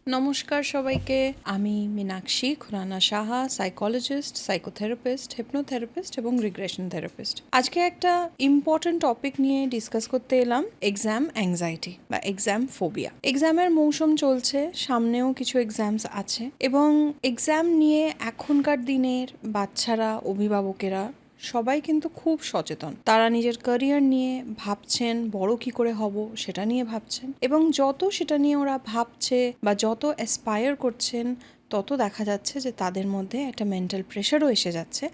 নমস্কার সবাইকে, আমি Meenakshi Khurana Saha, psychologist, psychotherapist, hypnotherapist এবং রিগ্রেশন থেরাপিস্ট। আজকে একটা ইম্পর্টেন্ট টপিক নিয়ে ডিসকাস করতে এলাম, এক্সাম অ্যাংজাইটি বা এক্সাম ফোবিয়া। এক্সামের মৌসুম চলছে, সামনেও কিছু এক্সামস আছে এবং এক্সাম নিয়ে এখনকার দিনের বাচ্চারা, অভিভাবকেরা সবাই কিন্তু খুব সচেতন। তারা নিজের ক্যারিয়ার নিয়ে ভাবছেন, বড় কি করে হব সেটা নিয়ে ভাবছেন, এবং যত সেটা নিয়ে ওরা ভাবছে বা যত অ্যাসপায়ার করছেন, তত দেখা যাচ্ছে যে তাদের মধ্যে একটা মেন্টাল প্রেশারও এসে যাচ্ছে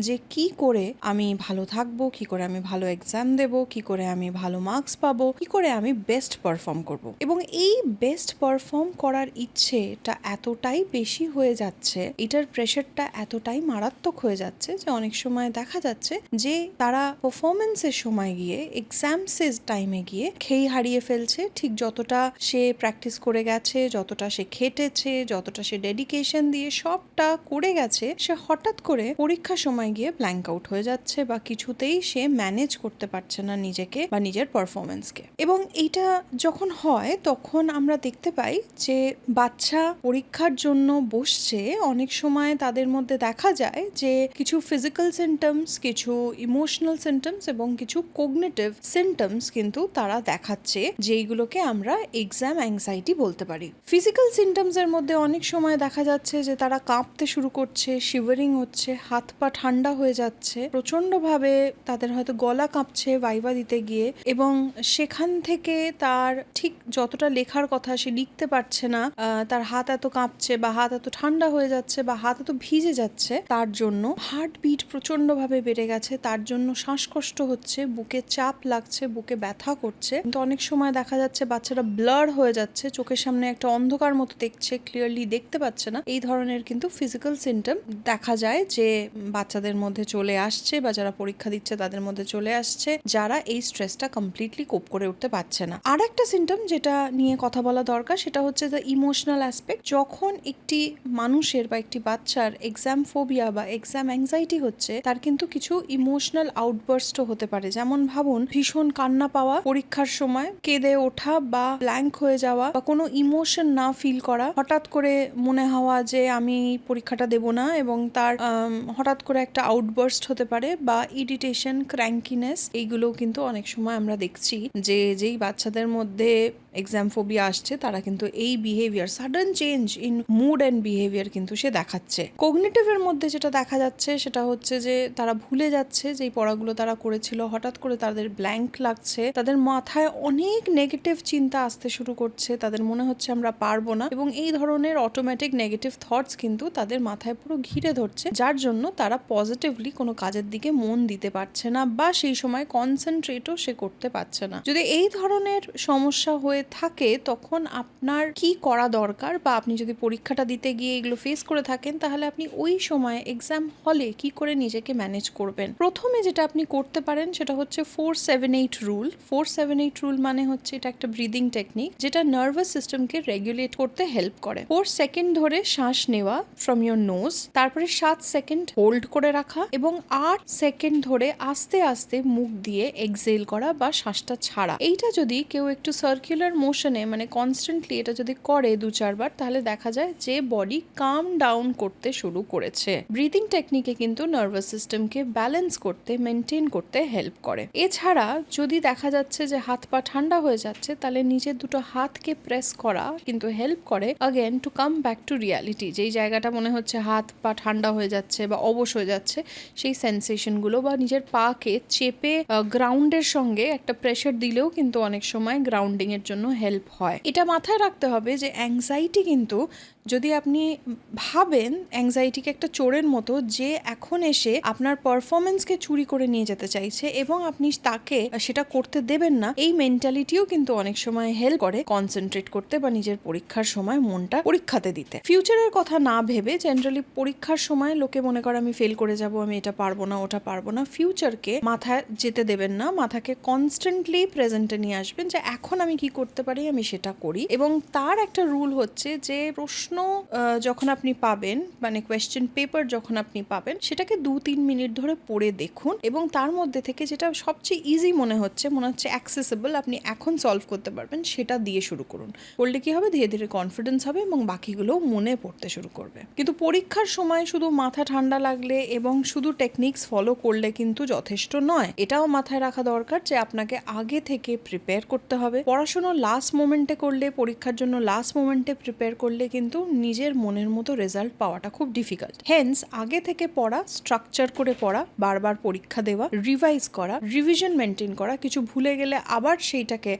যে কি করে আমি ভালো থাকবো, কি করে আমি ভালো এক্সাম দেব, কি করে আমি ভালো মার্কস পাবো, কি করে আমি বেস্ট পারফর্ম করব। এবং এই বেস্ট পারফর্ম করার ইচ্ছেটা এতটাই বেশি হয়ে যাচ্ছে, এটার প্রেশারটা এতটাই মারাত্মক হয়ে যাচ্ছে যে অনেক সময় দেখা যাচ্ছে যে তারা পারফরমেন্সের সময় গিয়ে, এক্সামসের টাইমে গিয়ে খেই হারিয়ে ফেলছে। ঠিক যতটা সে প্র্যাকটিস করে গেছে, যতটা সে খেটেছে, যতটা সে ডেডিকেশন দিয়ে সবটা করে গেছে, সে হঠাৎ করে পরীক্ষার সময় গিয়ে ব্ল্যাঙ্ক আউট হয়ে যাচ্ছে বা কিছুতেই সে ম্যানেজ করতে পারছে না নিজেকে বা নিজের পারফরমেন্সকে। এবং এইটা যখন হয় তখন আমরা দেখতে পাই যে বাচ্চা পরীক্ষার জন্য বসছে, অনেক সময় তাদের মধ্যে দেখা যায় যে কিছু ফিজিক্যাল সিমটমস, কিছু ইমোশনাল সিমটমস এবং কিছু কোগনিটিভ সিমটমস কিন্তু তারা দেখাচ্ছে, যেইগুলোকে আমরা এক্সাম অ্যাংজাইটি বলতে পারি। ফিজিক্যাল সিমটমসের মধ্যে অনেক সময় দেখা যাচ্ছে যে তারা কাঁপতে শুরু করছে, শিভারিং হচ্ছে, হাত পা ঠান্ডা হয়ে যাচ্ছে, প্রচণ্ডভাবে তাদের হয়তো গলা কাঁপছে ভাইভা দিতে গিয়ে, এবং সেখান থেকে তার ঠিক যতটা লেখার কথা সে লিখতে পারছে না, তার হাত এত কাঁপছে বা হাত এত ঠান্ডা হয়ে যাচ্ছে বা হাত এত ভিজে যাচ্ছে, তার জন্য হার্টবিট প্রচণ্ডভাবে বেড়ে গেছে, তার জন্য শ্বাসকষ্ট হচ্ছে, বুকে চাপ লাগছে, বুকে ব্যথা করছে। কিন্তু অনেক সময় দেখা যাচ্ছে বাচ্চারা ব্লার হয়ে যাচ্ছে, চোখের সামনে একটা অন্ধকার মতো দেখছে, ক্লিয়ারলি দেখতে পাচ্ছে না। এই ধরনের কিন্তু ফিজিক্যাল সিমটম দেখা যায় যে বাচ্চাদের মধ্যে চলে আসছে বা যারা পরীক্ষা দিচ্ছে তাদের মধ্যে চলে আসছে, যারা এই স্ট্রেসটা কমপ্লিটলি কোপ করে উঠতে পারছে না। আর একটা সিমটম যেটা নিয়ে কথা বলা দরকার, সেটা হচ্ছে দ্য ইমোশনাল অ্যাসপেক্ট। যখন একটি মানুষের বা একটি বাচ্চার এক্সাম ফোবিয়া বা এক্সাম অ্যাংজাইটি হচ্ছে, তার কিন্তু কিছু ইমোশনাল আউটবার্স্টও হতে পারে। যেমন ভাবুন, ভীষণ কান্না পাওয়া পরীক্ষার সময়, কেঁদে ওঠা বা ব্ল্যাঙ্ক হয়ে যাওয়া বা কোনো ইমোশন না ফিল করা, হঠাৎ করে মনে হওয়া যে আমি পরীক্ষাটা দেব না, এবং তার হঠাৎ করে একটা আউটবার্স্ট হতে পারে, বা ইরিটেশন, ক্র্যাঙ্কিনেস, এইগুলোও কিন্তু অনেক সময় আমরা দেখছি যে যেই বাচ্চাদের মধ্যে এক্সাম ফোবিয়া আসছে তারা কিন্তু এই behaviour, sudden change in mood and behaviour কিন্তু সে দেখাচ্ছে। কগনিটিভের মধ্যে যেটা দেখা যাচ্ছে সেটা হচ্ছে যে তারা ভুলে যাচ্ছে যেই পড়াগুলো তারা করেছিল, হঠাৎ করে তাদের ব্ল্যাঙ্ক লাগছে, তাদের মাথায় অনেক নেগেটিভ চিন্তা আসতে শুরু করছে, তাদের মনে হচ্ছে আমরা পারবো না, এবং এই ধরনের অটোমেটিক নেগেটিভ থটস কিন্তু তাদের মাথায় পুরো ঘিরে ধরছে, যার জন্য তারা পজিটিভলি কোনো কাজের দিকে মন দিতে পারছে না বা সেই সময় কনসেন্ট্রেটও সে করতে পারছে না। যদি এই ধরনের সমস্যা হয়ে থাকে তখন আপনার কি করা দরকার, বা আপনি যদি পরীক্ষাটা দিতে গিয়ে এগুলো ফেস করে থাকেন, তাহলে আপনি ওই সময় এক্সাম হলে কি করে নিজেকে ম্যানেজ করবেন। প্রথমে যেটা আপনি করতে পারেন সেটা হচ্ছে 4-7-8 রুল। 4-7-8 রুল মানে হচ্ছে এটা একটা ব্রিদিং টেকনিক যেটা নার্ভাস সিস্টেমকে রেগুলেট করতে হেল্প করে। 4 সেকেন্ড ধরে শ্বাস নেওয়া ফ্রম ইয়োর নোজ, তারপরে 7 সেকেন্ড হোল্ড করে রাখা, এবং 8 সেকেন্ড ধরে আস্তে আস্তে মুখ দিয়ে এক্সেল করা বা শ্বাসটা ছাড়া। এইটা যদি কেউ একটু সার্কুলার মোশনে, মানে কনস্ট্যান্টলি এটা যদি করে 2-4 বার, তাহলে দেখা যায় যে বডি কাম ডাউন করতে শুরু করেছে। ব্রিদিং টেকনিকে কিন্তু নার্ভাস সিস্টেমকে ব্যালেন্স করতে, মেনটেন করতে হেল্প করে। এছাড়া যদি দেখা যাচ্ছে যে হাত পা ঠান্ডা হয়ে যাচ্ছে, তাহলে নিজের দুটো হাতকে প্রেস করা কিন্তু হেল্প করে again to come back to reality. যেই জায়গাটা মনে হচ্ছে হাত পা ঠান্ডা হয়ে যাচ্ছে বা অবশ হয়ে যাচ্ছে, সেই সেন্সেশনগুলো, বা নিজের পাকে চেপে গ্রাউন্ডের সঙ্গে একটা প্রেশার দিলেও কিন্তু অনেক সময় গ্রাউন্ডিং এর জন্য হেল্প হয়। এটা মাথায় রাখতে হবে যে অ্যাংজাইটি কিন্তু, যদি আপনি ভাবেন অ্যাংজাইটিকে একটা চোরের মতো যে এখন এসে আপনার পারফরমেন্সকে চুরি করে নিয়ে যেতে চাইছে এবং আপনি তাকে সেটা করতে দেবেন না, এই মেন্টালিটিও কিন্তু অনেক সময় হেল্প করে কনসেন্ট্রেট করতে বা নিজের পরীক্ষার সময় মনটা পরীক্ষাতে দিতে। ফিউচারের কথা না ভেবে, জেনারেলি পরীক্ষার সময় লোকে মনে করে আমি ফেল করে যাব, আমি এটা পারবো না, ওটা পারবো না, ফিউচারকে মাথায় যেতে দেবেন না, মাথাকে কনস্ট্যান্টলি প্রেজেন্টে নিয়ে আসবেন যে এখন আমি কি করছি করতে পারি আমি সেটা করি। এবং তার একটা রুল হচ্ছে যে প্রশ্ন যখন আপনি পাবেন, মানে কোয়েশ্চেন পেপার যখন আপনি পাবেন, সেটাকে 2-3 মিনিট ধরে পড়ে দেখুন এবং তার মধ্যে থেকে যেটা সবচেয়ে ইজি মনে হচ্ছে অ্যাক্সেসেবল, আপনি এখন সলভ করতে পারবেন, সেটা দিয়ে শুরু করুন। করলে কি হবে, ধীরে ধীরে কনফিডেন্স হবে এবং বাকিগুলোও মনে পড়তে শুরু করবে। কিন্তু পরীক্ষার সময় শুধু মাথা ঠান্ডা লাগলে এবং শুধু টেকনিক্স ফলো করলে কিন্তু যথেষ্ট নয়। এটাও মাথায় রাখা দরকার যে আপনাকে আগে থেকে প্রিপেয়ার করতে হবে। পড়াশোনা লাস্ট মোমেন্টে করলে, পরীক্ষার জন্য লাস্ট মোমেন্টে প্রিপেয়ার করলে কিন্তু নিজের মনের মতো রেজাল্ট পাওয়াটা খুব ডিফিকাল্ট। হেন্স আগে থেকে পড়া, স্ট্রাকচার করে পড়া, বারবার পরীক্ষা দেওয়া, রিভাইজ করা, রিভিশন মেনটেন করা, কিছু ভুলে গেলে আবার সেইটাকে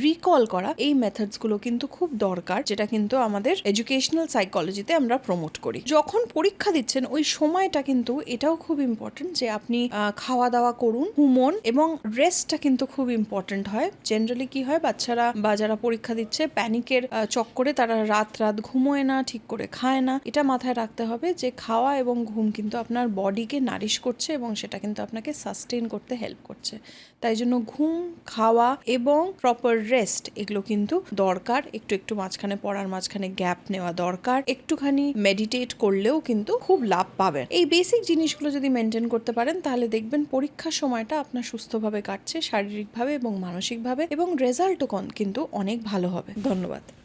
রিকল করা, এই মেথডস গুলো কিন্তু খুব দরকার, যেটা কিন্তু আমাদের এডুকেশনাল সাইকোলজিতে আমরা প্রমোট করি। যখন পরীক্ষা দিচ্ছেন ওই সময়টা কিন্তু এটাও খুব ইম্পর্টেন্ট যে আপনি খাওয়া দাওয়া করুন, ঘুমোন, এবং রেস্টটা কিন্তু খুব ইম্পর্টেন্ট হয়। জেনারেলি কি হয়, বাচ্চারা বা যারা পরীক্ষা দিচ্ছে প্যানিকের চক্করে তারা রাত ঘুমোয় না, ঠিক করে খায় না। এটা মাথায় রাখতে হবে যে খাওয়া এবং ঘুম কিন্তু আপনার বডিকে নারিশ করছে এবং সেটা কিন্তু আপনাকে সাস্টেইন করতে হেল্প করছে। তাই জন্য ঘুম, খাওয়া এবং প্রপার রেস্ট এগুলো কিন্তু দরকার। একটু একটু মাঝখানে পড়ার মাঝখানে গ্যাপ নেওয়া দরকার। একটুখানি মেডিটেট করলেও কিন্তু খুব লাভ পাবেন। এই বেসিক জিনিসগুলো যদি মেনটেন করতে পারেন তাহলে দেখবেন পরীক্ষার সময়টা আপনার সুস্থভাবে কাটছে, শারীরিকভাবে এবং মানসিকভাবে, এবং রেজাল্টও কিন্তু অনেক ভালো হবে। ধন্যবাদ।